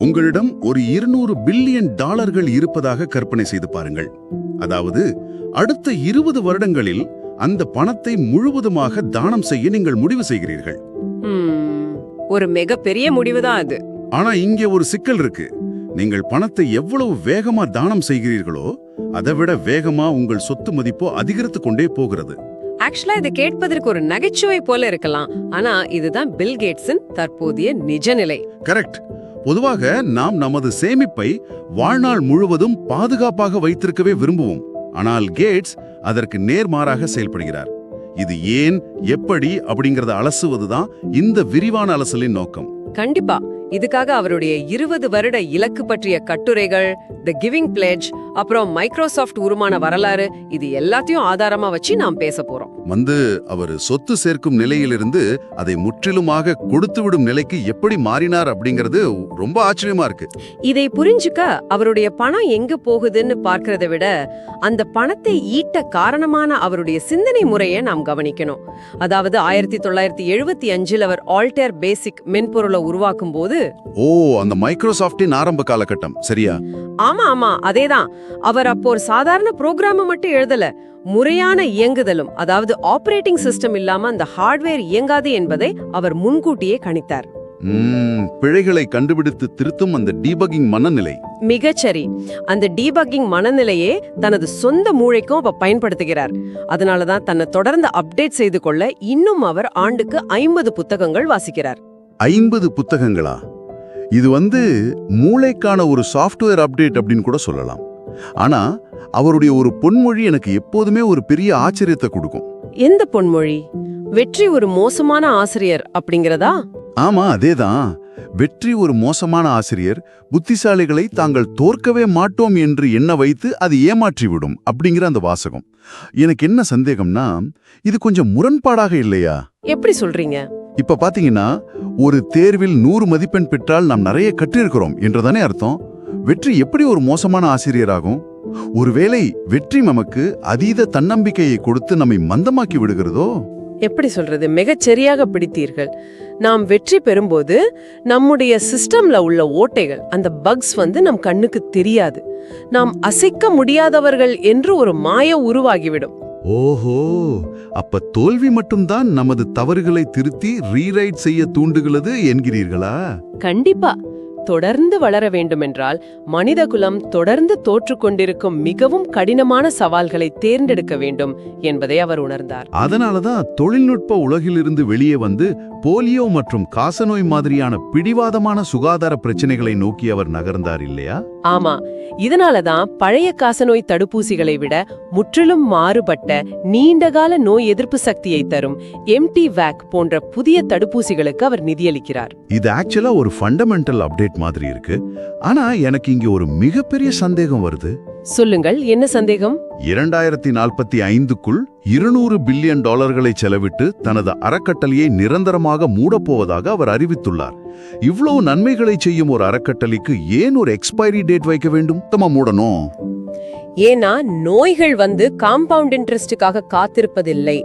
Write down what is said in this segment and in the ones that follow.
உங்களிடம் ஒரு 200 பில்லியன் டாலர்கள் இருப்பதாக கற்பனை செய்து பாருங்கள். அதாவது அடுத்த 20 வருடங்களில் அந்த பணத்தை முழுவதுமாக தானம் செய்ய நீங்கள் முடிவு செய்கிறீர்கள். ஒரு மிகப்பெரிய முடிவுதான் அது. ஆனா இங்கே ஒரு சிக்கல் இருக்கு. நீங்கள் பணத்தை எவ்வளவு வேகமா தானம் செய்கிறீர்களோ அதைவிட வேகமா உங்கள் சொத்து மதிப்போ அதிகரித்து கொண்டே போகிறது. ஆக்சுவலா இதை கேட்பதற்கு ஒரு நகைச்சுவை போல இருக்கலாம். ஆனா இதுதான் பில் கேட்ஸின் தற்போதைய நிஜ நிலை. கரெக்ட். பொதுவாக நாம் நமது சேமிப்பை வாழ்நாள் முழுவதும் பாதுகாப்பாக வைத்திருக்கவே விரும்புவோம். ஆனால் கேட்ஸ் அதற்கு நேர்மாறாக செயல்படுகிறார். இது ஏன், எப்படி அப்படிங்கறத அலசுவதுதான் இந்த விரிவான அலசலின் நோக்கம். கண்டிப்பா. இதுக்காக அவருடைய 20 வருட இலக்கு பற்றிய கட்டுரைகள், தி கிவிங் பிளெட்ஜ், அப்புறம் மைக்ரோசாஃப்ட் உருமான வரலாறு, இது எல்லாத்தையும் ஆதாரமா வச்சு நாம் பேச போறோம். அவர் சொத்து சேர்க்கும் நிலையிலிருந்து அதை முற்றிலுமாக கொடுத்துவிடும் நிலைக்கு எப்படி மாறினார் அப்படிங்கிறது ரொம்ப ஆச்சரியமா இருக்கு. இதை புரிஞ்சுக்க அவருடைய பணம் எங்க போகுதுன்னு பார்க்கறத விட அந்த பணத்தை ஈட்ட காரணமான அவருடைய சிந்தனை முறையை நாம் கவனிக்கணும். அதாவது 1975 அவர் ஆல்டேர் பேசிக் மென்பொருளை உருவாக்கும் போது அந்த மைக்ரோசாஃப்டின் ஆரம்ப காலகட்டம் சரியா? ஆமா அதேதான். அவர் அப்போ ஒரு சாதாரண புரோகிராம மட்டும் எழுதல, முறையான இயங்குதலும், அதாவது ஆபரேட்டிங் சிஸ்டம் இல்லாம அந்த ஹார்ட்வேர் இயங்காது என்பதை அவர் முன்கூட்டியே கணித்தார். பிழைகளை கண்டுபிடித்து திருத்தும் அந்த டீபக்கிங் மனநிலை. மிகச்சரி. அந்த டீபக்கிங் மனநிலையே தனது சொந்த மூளைக்கும் அவர் பயன்படுத்துகிறார். அதனாலதான் தன்னை தொடர்ந்து அப்டேட் செய்து கொள்ள இன்னும் அவர் ஆண்டுக்கு 50 புத்தகங்கள் வாசிக்கிறார். 50 புத்தகங்களா? இது மூளைக்கான ஒரு சாஃப்ட்வேர் அப்டேட் அப்படின்னு கூட சொல்லலாம். ஆனா அவருடைய ஒரு பொன்மொழி எனக்கு எப்போதுமே ஒரு பெரிய ஆச்சரியத்தை கொடுக்கும். எந்த பொன்மொழி? வெற்றி ஒரு மோசமான ஆசிரியர் அப்படிங்கறதா? ஆமா, அதேதான். வெற்றி ஒரு மோசமான ஆசிரியர் புத்திசாலிகளை தாங்கள் தோற்கவே மாட்டோம் என்று எண்ண வைத்து அது ஏமாற்றிவிடும் அப்படிங்கிற அந்த வாசகம். எனக்கு என்ன சந்தேகம்னா, இது கொஞ்சம் முரண்பாடாக இல்லையா? எப்படி சொல்றீங்க? இப்ப பாத்தீங்கன்னா, ஒரு தேர்வில் 100 மதிப்பெண் பெற்றால் நாம் நிறைய கற்றிருக்கிறோம் என்றுதானே அர்த்தம். வெற்றி எப்படி ஒரு மோசமான ஆசிரியராகும்? ஒருவேளை வெற்றி நமக்கு அதீத தன்னம்பிக்கையை கொடுத்து நம்மை மந்தமாக்கி விடுகிறதோ? எப்படி சொல்றது? மிகச் சரியாக பிடித்தீர்கள். நாம் வெற்றி பெறும்போது நம்முடைய சிஸ்டம்ல உள்ள ஓட்டைகள், அந்த பக்ஸ் நம் கண்ணுக்கு தெரியாது. நாம் அசைக்க முடியாதவர்கள் என்று ஒரு மாய உருவாகிவிடும். ஓஹோ, அப்ப தோல்வி மட்டும்தான் நமது தவறுகளை திருத்தி ரீரைட் செய்ய தூண்டுகிறது என்கிறீர்களா? கண்டிப்பா. தொடர்ந்து வளர வேண்டுமென்றால் மனிதகுலம் தொடர்ந்து தோற்றுக்கொண்டிருக்கும் மிகவும் கடினமான சவால்களை தேர்ந்தெடுக்க வேண்டும் என்பதை அவர் உணர்ந்தார். அதனாலதான் தொழில்நுட்ப உலகிலிருந்து வெளியே போலியோ மற்றும் காசநோய் மாதிரியான பிடிவாதமான சுகாதார பிரச்சனைகளை நோக்கி அவர் நகர்ந்தார் இல்லையா? ஆமா. இதனாலதான் பழைய காசநோய் தடுப்பூசிகளை விட முற்றிலும் மாறுபட்ட நீண்டகால நோய் எதிர்ப்பு சக்தியை தரும் எம்டி-வேக் போன்ற புதிய தடுப்பூசிகளுக்கு அவர் நிதியளிக்கிறார். இது ஆக்சுவலா ஒரு ஃபண்டமெண்டல் அப்டேட் மாதிரி இருக்கு. ஆனா எனக்கு இங்க ஒரு மிகப்பெரிய சந்தேகம் வருது. சொல்லுங்கள், என்ன சந்தேகம்? 2045க்குள் 200 பில்லியன் டாலர்களை செலவிட்டு தனது அறக்கட்டளையை நிரந்தரமாக மூடப்போவதாக அவர் அறிவித்துள்ளார். இவ்வளவு நன்மைகளை செய்யும் ஒரு அறக்கட்டளைக்கு ஏன் ஒரு எக்ஸ்பைரி டேட் வைக்க வேண்டும்? மூடணும். ஏன்னா நோய்கள் காம்பவுண்ட் இன்ட்ரெஸ்டுக்காக காத்திருப்பதில்லை.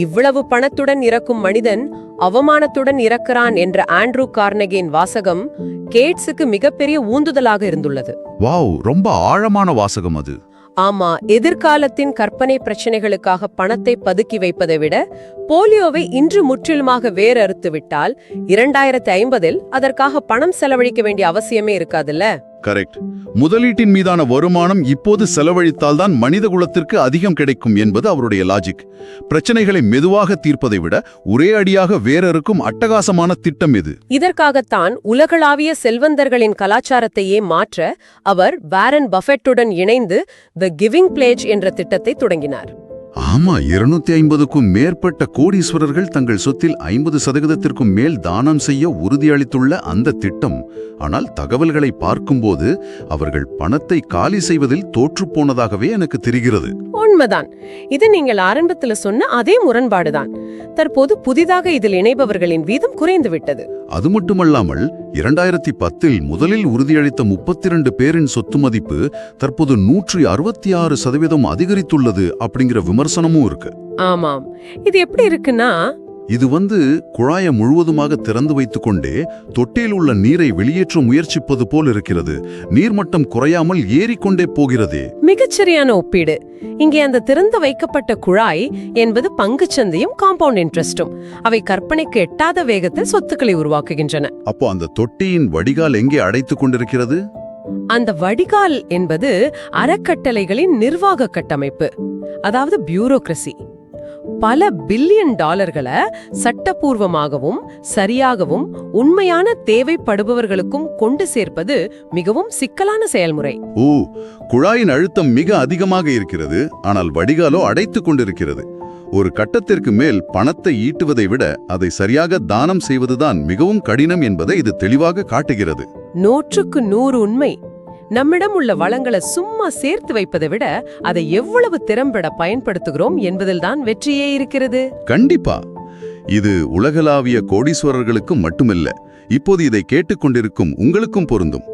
இவ்வளவு பணத்துடன் இறக்கும் மனிதன் அவமானத்துடன் இறக்கிறான் என்ற ஆண்ட்ரூ கார்னெகின் வாசகம் கேட்ஸுக்கு மிகப்பெரிய ஊந்துதலாக இருந்துள்ளது. வாவ், ரொம்ப ஆழமான வாசகம் அது. ஆமா. எதிர்காலத்தின் கற்பனை பிரச்சனைகளுக்காக பணத்தை பதுக்கி வைப்பதை விட போலியோவை இன்று முற்றிலுமாக வேறறுத்து விட்டால் 2050இல் அதற்காக பணம் செலவழிக்க வேண்டிய அவசியமே இருக்காதுல்ல? கரெக்ட். முதலீட்டின் மீதான வருமானம் இப்போது செலவழித்தால்தான் மனித குலத்திற்கு அதிகம் கிடைக்கும் என்பது அவருடைய லாஜிக். பிரச்சனைகளை மெதுவாக தீர்ப்பதை விட ஒரே அடியாக வேறறுக்கும் அட்டகாசமான திட்டம் இது. இதற்காகத்தான் உலகளாவிய செல்வந்தர்களின் கலாச்சாரத்தையே மாற்ற அவர் வாரன் பஃபெட்டுடன் இணைந்து தி கிவிங் பிளெட்ஜ் என்ற திட்டத்தை தொடங்கினார். ஆமா, 250க்கும் மேற்பட்ட கோடீஸ்வரர்கள் தங்கள் சொத்தில் 50%த்திற்கும் மேல் தானம் செய்ய உறுதியளித்துள்ள அந்த திட்டம். ஆனால் தகவல்களை பார்க்கும்போது அவர்கள் பணத்தை காலி செய்வதில் தோற்றுப்போனதாகவே எனக்கு தெரிகிறது. உண்மைதான். இது நீங்கள் ஆரம்பத்துல சொன்ன அதே முரண்பாடுதான். தற்போது புதிதாக இதில் இணைபவர்களின் வீதம் குறைந்து விட்டது. அது மட்டுமல்லாமல் 2010இல் முதலில் உறுதியளித்த 32 பேரின் சொத்து மதிப்பு தற்போது 166% அதிகரித்துள்ளது அப்படிங்கிற விமர்சனமும் இருக்கு. ஆமாம். இது எப்படி இருக்குன்னா, இது குழாயை முழுவதுமாக திறந்து வைத்துக்கொண்டே தொட்டியில் உள்ள நீரை வெளியேற்ற முயற்சிப்பது போல் இருக்கிறது. நீர்மட்டம் குறையாமல் ஏறிக்கொண்டே போகிறதே. மிகச்சரியான ஒப்பீடு. இங்கே அந்த திறந்து வைக்கப்பட்ட குழாய் என்பது பங்குச்சந்தையும் காம்பவுண்ட் இன்ட்ரெஸ்டும். அவை கற்பனைக்கு எட்டாத வேகத்தில் சொத்துக்களை உருவாக்குகின்றன. அப்போ அந்த தொட்டியின் வடிகால் எங்கே அடைத்துக் கொண்டிருக்கிறது? அந்த வடிகால் என்பது அறக்கட்டளைகளின் நிர்வாக கட்டமைப்பு, அதாவது பியூரோக்ரசி. பல பில்லியன் டாலர்களை சட்டப்பூர்வமாகவும் சரியாகவும் உண்மையான தேவைப்படுபவர்களுக்கும் கொண்டு சேர்ப்பது மிகவும் சிக்கலான செயல்முறை. குழாயின் அழுத்தம் மிக அதிகமாக இருக்கிறது, ஆனால் வடிகாலோ அடைத்துக் கொண்டிருக்கிறது. ஒரு கட்டத்திற்கு மேல் பணத்தை ஈட்டுவதை விட அதை சரியாக தானம் செய்வதுதான் மிகவும் கடினம் என்பதை இது தெளிவாக காட்டுகிறது. 100க்கு 100 உண்மை. நம்மிடம் உள்ள வளங்களை சும்மா சேர்த்து வைப்பதை விட அதை எவ்வளவு திறம்பட பயன்படுத்துகிறோம் என்பதில்தான் வெற்றியே இருக்கிறது. கண்டிப்பா. இது உலகளாவிய கோடீஸ்வரர்களுக்கும் மட்டுமில்ல, இப்போது இதை கேட்டுக்கொண்டிருக்கும் உங்களுக்கும் பொருந்தும்.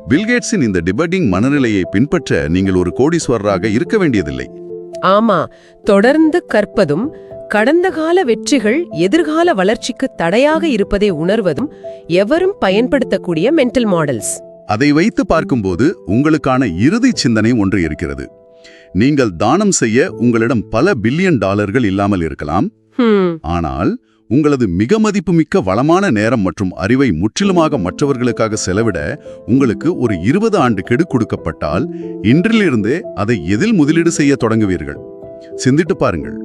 பில்கேட்ஸின் இந்த டிபட்டிங் மனநிலையை பின்பற்ற நீங்கள் ஒரு கோடீஸ்வரராக இருக்க வேண்டியதில்லை. ஆமா, தொடர்ந்து கற்பதும் கடந்த கால வெற்றிகள் எதிர்கால வளர்ச்சிக்கு தடையாக இருப்பதை உணர்வதும் எவரும் பயன்படுத்தக்கூடிய மென்டல் மாடல்ஸ். அதை வைத்து பார்க்கும்போது உங்களுக்கான இறுதி சிந்தனை ஒன்று இருக்கிறது. நீங்கள் தானம் செய்ய உங்களிடம் பல பில்லியன் டாலர்கள் இல்லாமல் இருக்கலாம். ஆனால் உங்களது மிக மதிப்புமிக்க வளமான நேரம் மற்றும் அறிவை முற்றிலுமாக மற்றவர்களுக்காக செலவிட உங்களுக்கு ஒரு 20 ஆண்டு கெடு கொடுக்கப்பட்டால் இன்றிலிருந்தே அதை எதில் முதலீடு செய்ய தொடங்குவீர்கள்? சிந்திட்டு பாருங்கள்.